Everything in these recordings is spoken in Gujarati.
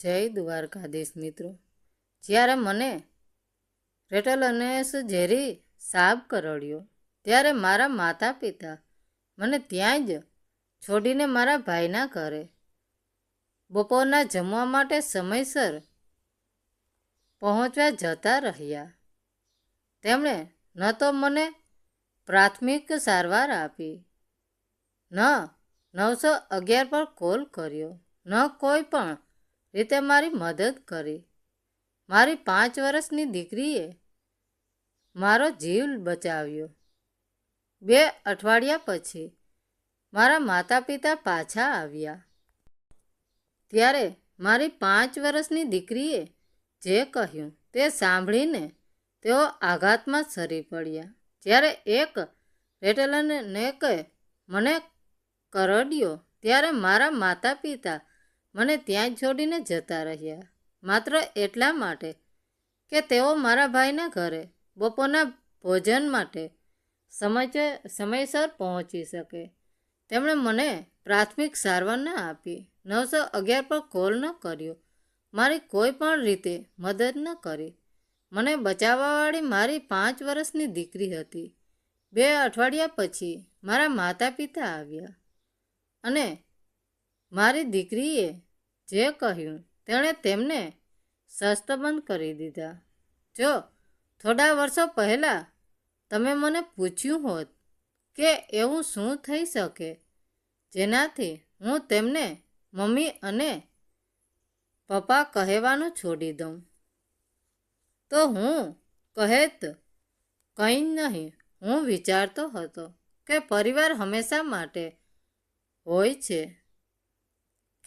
જય દ્વારકાધીશ મિત્રો, જ્યારે મને રેટલનેસ ઝેરી સાપ કરડ્યો ત્યારે મારા માતા પિતા મને ત્યાં જ છોડીને મારા ભાઈના ઘરે બપોરના જમવા માટે સમયસર પહોંચવા જતા રહ્યા. તેમણે ન તો મને પ્રાથમિક સારવાર આપી, ન 911 પર કોલ કર્યો, ન કોઈ પણ રીતે મારી મદદ કરી. મારી 5 વર્ષની દીકરીએ મારો જીવ બચાવ્યો. 2 અઠવાડિયા પછી મારા માતા પિતા પાછા આવ્યા. ત્યારે મારી 5 વર્ષની દીકરીએ જે કહ્યું તે સાંભળીને તેઓ આઘાતમાં સરી પડ્યા. જ્યારે એક રેટલનેકે મને કરડ્યો ત્યારે મારા માતા પિતા મને ત્યાં જ છોડીને જતા રહ્યા, માત્ર એટલા માટે કે તેઓ મારા ભાઈના ઘરે બપોરના ભોજન માટે સમયસર પહોંચી શકે. તેમણે મને પ્રાથમિક સારવાર ન આપી, 911 પર કોલ ન કર્યો, મારી કોઈ પણ રીતે મદદ ન કરી. મને બચાવવાવાળી મારી 5 વર્ષની દીકરી હતી. 2 અઠવાડિયા પછી મારા માતા પિતા આવ્યા અને મારી દીકરીએ જે કહ્યું તેણે તેમને શસ્ત્રબંધ કરી દીધા. જો થોડા વર્ષો પહેલાં તમે મને પૂછ્યું હોત કે એવું શું થઈ શકે જેનાથી હું તેમને મમ્મી અને પપ્પા કહેવાનું છોડી દઉં, તો હું કહેત કંઈ નહીં. હું વિચારતો હતો કે પરિવાર હંમેશા માટે હોય છે,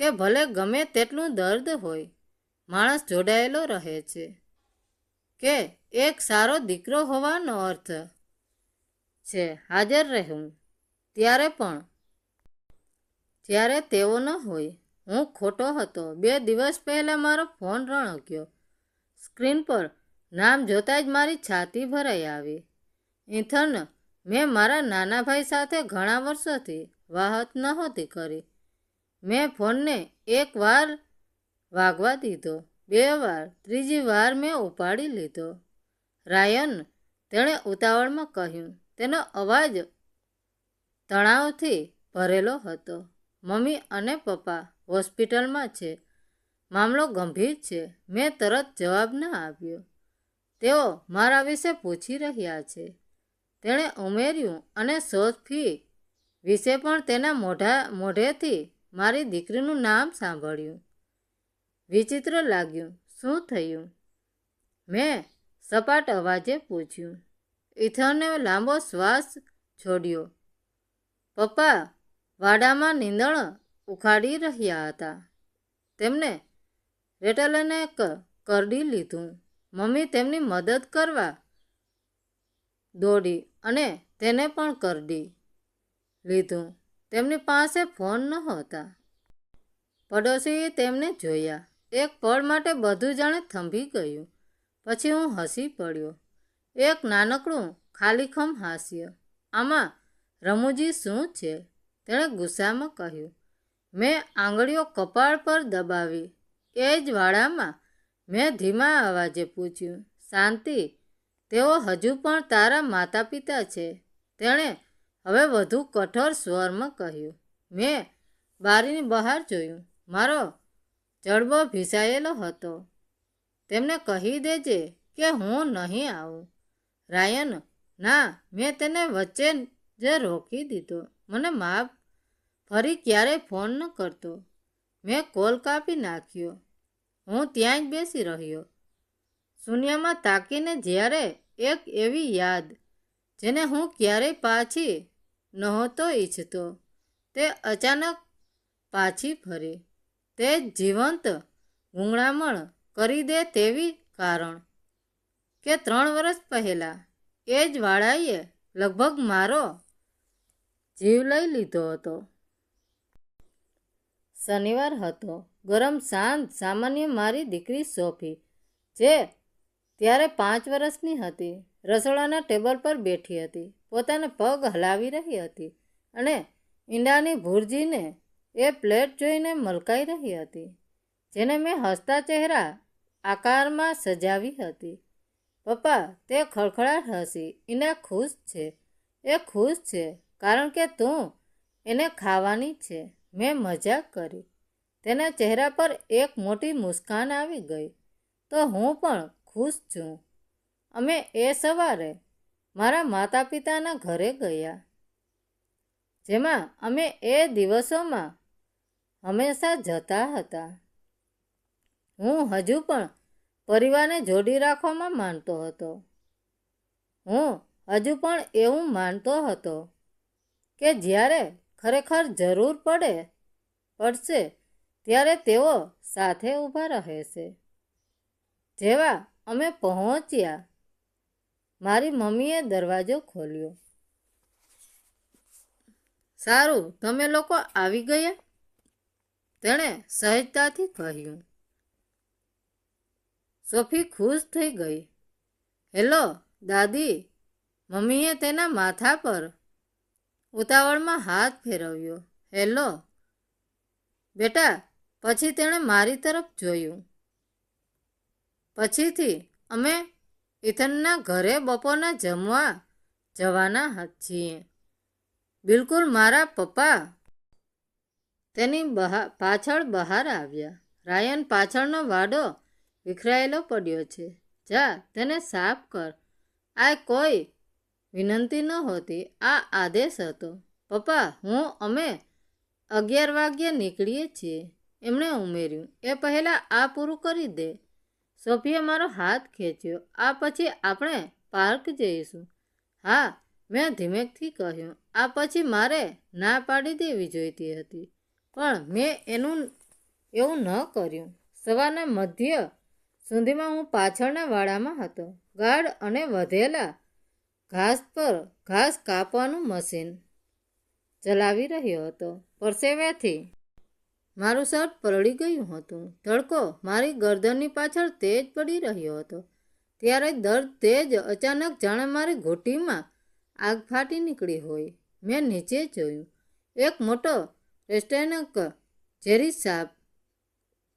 કે ભલે ગમે તેટલું દર્દ હોય, માણસ જોડાયેલો રહે છે, કે એક સારો દીકરો હોવાનો અર્થ છે હાજર રહેવું ત્યારે પણ જ્યારે તેઓ ન હોય. હું ખોટો હતો. 2 દિવસ પહેલાં મારો ફોન રણક્યો. સ્ક્રીન પર નામ જોતાં જ મારી છાતી ભરાઈ આવી. ઇથન, મેં મારા નાના ભાઈ સાથે ઘણા વર્ષોથી વાત નહોતી કરી. મેં ફોનને 1 વાર વાગવા દીધો, 2 વાર, 3જી વાર મેં ઉપાડી લીધો. રાયન, તેણે ઉતાવળમાં કહ્યું. તેનો અવાજ તણાવથી ભરેલો હતો. મમ્મી અને પપ્પા હોસ્પિટલમાં છે. મામલો ગંભીર છે. મેં તરત જવાબ ન આપ્યો. તેઓ મારા વિશે પૂછી રહ્યા છે, તેણે ઉમેર્યું, અને સોફી વિશે પણ. તેના મોઢેથી મારી દીકરીનું નામ સાંભળ્યું વિચિત્ર લાગ્યું. શું થયું? મેં સપાટ અવાજે પૂછ્યું. ઇથને લાંબો શ્વાસ છોડ્યો. પપ્પા વાડામાં નીંદણ ઉખાડી રહ્યા હતા. તેમને રેટલનેક કરડી લીધું. મમ્મી તેમની મદદ કરવા દોડી અને તેને પણ કરડી લીધું. તેમની પાસે ફોન નહોતા. પડોશીએ તેમને જોયા. એક પળ માટે બધું જાણે થંભી ગયું. પછી હું હસી પડ્યો. એક નાનકડું ખાલીખમ હાસ્ય. આમાં રમૂજી શું છે? તેણે ગુસ્સામાં કહ્યું. મેં આંગળીઓ કપાળ પર દબાવી. એ જ વાડામાં મેં ધીમા અવાજે પૂછ્યું. શાંતિ, તેઓ હજુ પણ તારા માતા પિતા છે? તેણે હવે વધુ કઠોર સ્વરમાં કહ્યું. મેં બારીની બહાર જોયું. મારો જડબો ભીસાયેલો હતો. તેમને કહી દેજે કે હું નહીં આવું. રાયન, ના, મેં તેને વચ્ચે જ રોકી દીધો. મને માફ. ફરી ક્યારેય ફોન ન કરતો. મેં કોલ કાપી નાખ્યો. હું ત્યાં જ બેસી રહ્યો, શૂન્યમાં તાકીને, જ્યારે એક એવી યાદ જેને હું ક્યારેય પાછી નહોતો ઈચ્છતો તે અચાનક પાછી ફરી. તે જીવંત ગૂંગળામણ કરી દે તેવી. કારણ કે 3 વર્ષ પહેલાં એ જ વાડાએ લગભગ મારો જીવ લઈ લીધો હતો. શનિવાર હતો. ગરમ સાંજ. સામાન્ય. મારી દીકરી સોફી, જે ત્યારે 5 વર્ષની હતી, રસોડાના ટેબલ પર બેઠી હતી. પોતાના પગ હલાવી રહી હતી અને ઈંડાની ભુરજીને એ પ્લેટ જોઈને મલકાઈ રહી હતી. જેને મેં હસતા ચહેરા આકારમાં સજાવી હતી. પપ્પા, તે ખળખળાટ હસી. એને ખુશ છે. એ ખુશ છે કારણ કે તું એને ખાવાની છે. મેં મજાક કરી. તેના ચહેરા પર એક મોટી મુસ્કાન આવી ગઈ. તો હું પણ ખુશ છું. અમે એ સવારે મારા માતા પિતાના ઘરે ગયા, જેમાં અમે એ દિવસોમાં હંમેશા જતા હતા. હું હજુ પણ પરિવારને જોડી રાખવામાં માનતો હતો. હું હજુ પણ એવું માનતો હતો કે જ્યારે ખરેખર જરૂર પડશે ત્યારે તેઓ સાથે ઊભા રહેશે. જેવા અમે પહોંચ્યા, મારી મમ્મીએ દરવાજો ખોલ્યો. સારું, તમે લોકો આવી ગયા, તેણે સહજતાથી કહ્યું. સોફી ખુશ થઈ ગઈ. હેલો દાદી. મમ્મીએ તેના માથા પર ઉતાવળમાં હાથ ફેરવ્યો. હેલો બેટા. પછી તેણે મારી તરફ જોયું. પછીથી અમે ઇથનના ઘરે બપોરના જમવા જવાના છીએ. બિલકુલ. મારા પપ્પા તેની પાછળ બહાર આવ્યા. રાયન, પાછળનો વાડો વિખરાયેલો પડ્યો છે. જા તેને સાફ કર. આ કોઈ વિનંતી નહોતી, આ આદેશ હતો. પપ્પા, અમે 11 વાગ્યે નીકળીએ છીએ, એમણે ઉમેર્યું. એ પહેલાં આ પૂરું કરી દે. સોફીએ મારો હાથ ખેંચ્યો. આ પછી આપણે પાર્ક જઈશું. હા, મેં ધીમેકથી કહ્યું. આ પછી મારે ના પાડી દેવી જોઈતી હતી, પણ મેં એવું ન કર્યું. સવારના મધ્ય સુધીમાં હું પાછળના વાડામાં હતો, ગાઢ અને વધેલા ઘાસ પર ઘાસ કાપવાનું મશીન ચલાવી રહ્યો હતો. પરસેવેથી મારું શર્ટ પલળી ગયું હતું. તડકો મારી ગરદનની પાછળ તેજ પડી રહ્યો હતો. ત્યારે દર્દ તેજ અચાનક જાણે મારી ઘૂંટીમાં આગ ફાટી નીકળી હોય. મેં નીચે જોયું. એક મોટો રેસ્ટેનક ઝેરી સાપ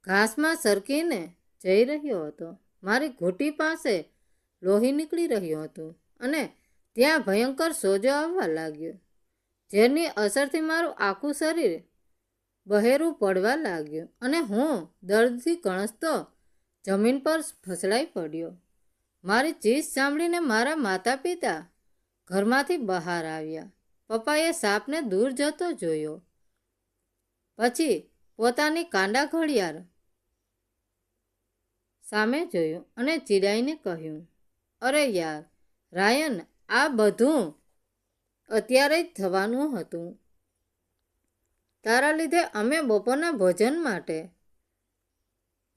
ઘાસમાં સરકીને જઈ રહ્યો હતો. મારી ઘૂંટી પાસે લોહી નીકળી રહ્યું હતું અને ત્યાં ભયંકર સોજો આવવા લાગ્યો. ઝેરની અસરથી મારું આખું શરીર બહેરું પડવા લાગ્યું અને હું દર્દથી કણસતો જમીન પર ફસડાઈ પડ્યો. મારી ચીસ સાંભળીને મારા માતા પિતા ઘરમાંથી બહાર આવ્યા. પપ્પાએ સાપને દૂર જતો જોયો. પછી પોતાની કાંડા ઘડિયાળ સામે જોયું અને ચીડાઈને કહ્યું, અરે યાર રાયન, આ બધું અત્યારે જ થવાનું હતું. તારા લીધે અમે બપોરના ભોજન માટે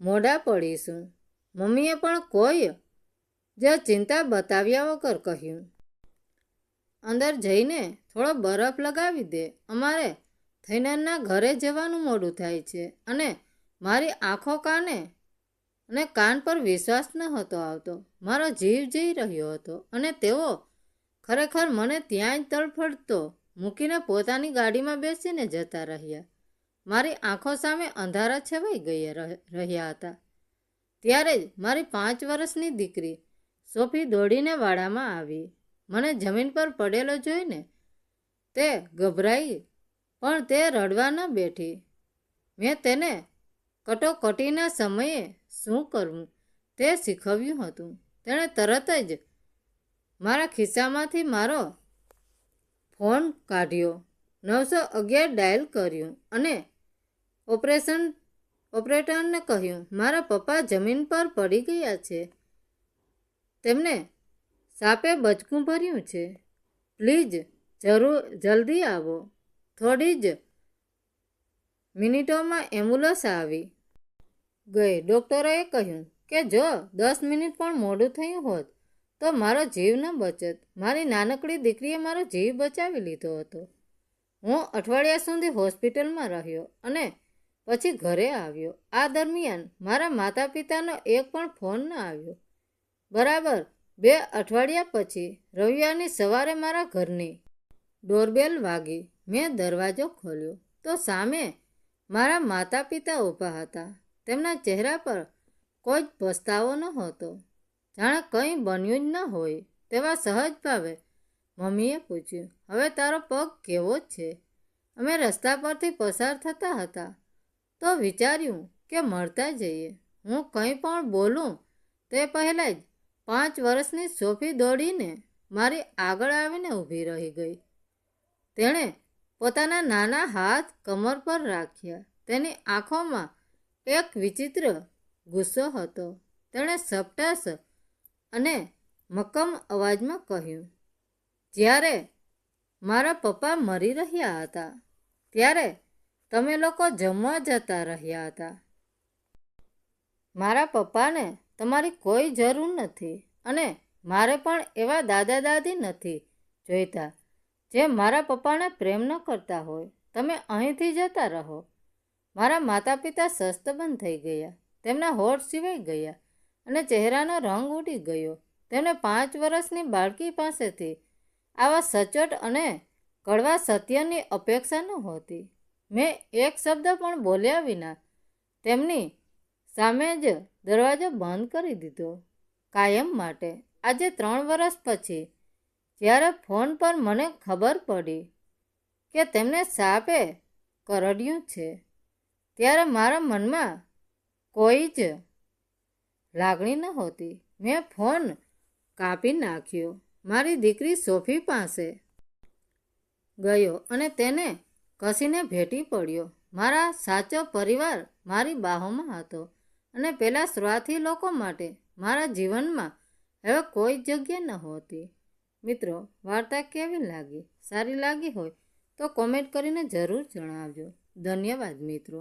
મોડા પડીશું. મમ્મીએ પણ કોઈ જ ચિંતા બતાવ્યા વગર કહ્યું. અંદર જઈને થોડો બરફ લગાવી દે. અમારે થૈનાના ઘરે જવાનું મોડું થાય છે. અને મારી આંખો અને કાન પર વિશ્વાસ ન હતો આવતો. મારો જીવ જઈ રહ્યો હતો અને તેઓ ખરેખર મને ત્યાં જ તડફડતો મૂકીને પોતાની ગાડીમાં બેસીને જતા રહ્યા. મારી આંખો સામે અંધારા છવાઈ રહ્યા હતા. ત્યારે જ મારી 5 વર્ષની દીકરી સોફી દોડીને વાડામાં આવી. મને જમીન પર પડેલો જોઈને તે ગભરાઈ, પણ તે રડવા ન બેઠી. મેં તેને કટોકટીના સમયે શું કરવું તે શીખવ્યું હતું. તેણે તરત જ મારા ખિસ્સામાંથી મારો ફોન કાઢ્યો, 911 ડાયલ કર્યું અને ઓપરેટરને કહ્યું, મારા પપ્પા જમીન પર પડી ગયા છે. તેમને સાપે બચકું ભર્યું છે. પ્લીઝ જલ્દી આવો. થોડી જ મિનિટોમાં એમ્બ્યુલન્સ આવી ગઈ. ડૉક્ટરોએ કહ્યું કે જો 10 મિનિટ પણ મોડું થયું હોત તો મારો જીવ ન બચત. મારી નાનકડી દીકરીએ મારો જીવ બચાવી લીધો હતો. હું અઠવાડિયા સુધી હોસ્પિટલમાં રહ્યો અને પછી ઘરે આવ્યો. આ દરમિયાન મારા માતા પિતાનો એક પણ ફોન ન આવ્યો. બરાબર 2 અઠવાડિયા પછી રવિવારની સવારે મારા ઘરની ડોરબેલ વાગી. મેં દરવાજો ખોલ્યો તો સામે મારા માતા પિતા ઊભા હતા. તેમના ચહેરા પર કોઈ જ પસ્તાવો ન હતો. જાણે કંઈ બન્યું જ ન હોય તેવા સહજ ભાવે મમ્મીએ પૂછ્યું, હવે તારો પગ કેવો છે? અમે રસ્તા પરથી પસાર થતા હતા તો વિચાર્યું કે મળતા જઈએ. હું કંઈ પણ બોલું તે પહેલાં જ 5 વર્ષની સોફી દોડીને મારી આગળ આવીને ઊભી રહી ગઈ. તેણે પોતાના નાના હાથ કમર પર રાખ્યા. તેની આંખોમાં એક વિચિત્ર ગુસ્સો હતો. તેણે સપટાસ અને મક્કમ અવાજમાં કહ્યું, જ્યારે મારા પપ્પા મરી રહ્યા હતા ત્યારે તમે લોકો જમવા જતા રહ્યા હતા. મારા પપ્પાને તમારી કોઈ જરૂર નથી અને મારે પણ એવા દાદા દાદી નથી જોઈતા જે મારા પપ્પાને પ્રેમ ન કરતા હોય. તમે અહીંથી જતા રહો. મારા માતા પિતા શસ્તબંધ થઈ ગયા. તેમના હોઠ સિવાય ગયા અને ચહેરાનો રંગ ઉડી ગયો. તેમને 5 વર્ષની બાળકી પાસેથી આવા સચોટ અને કડવા સત્યની અપેક્ષા નહોતી. મેં એક શબ્દ પણ બોલ્યા વિના તેમની સામે જ દરવાજો બંધ કરી દીધો. કાયમ માટે. આજે 3 વર્ષ પછી જ્યારે ફોન પર મને ખબર પડી કે તેમને સાપે કરડ્યું છે ત્યારે મારા મનમાં કોઈ જ લાગણી નહોતી. મેં ફોન કાપી નાખ્યો. મારી દીકરી સોફી પાસે ગયો અને તેને કસીને ભેટી પડ્યો. મારા સાચો પરિવાર મારી બાહોમાં હતો અને પેલા સ્વાર્થી લોકો માટે મારા જીવનમાં હવે કોઈ જગ્યા નહોતી. મિત્રો, વાર્તા કેવી લાગી? સારી લાગી હોય તો કોમેન્ટ કરીને જરૂર જણાવજો. ધન્યવાદ મિત્રો.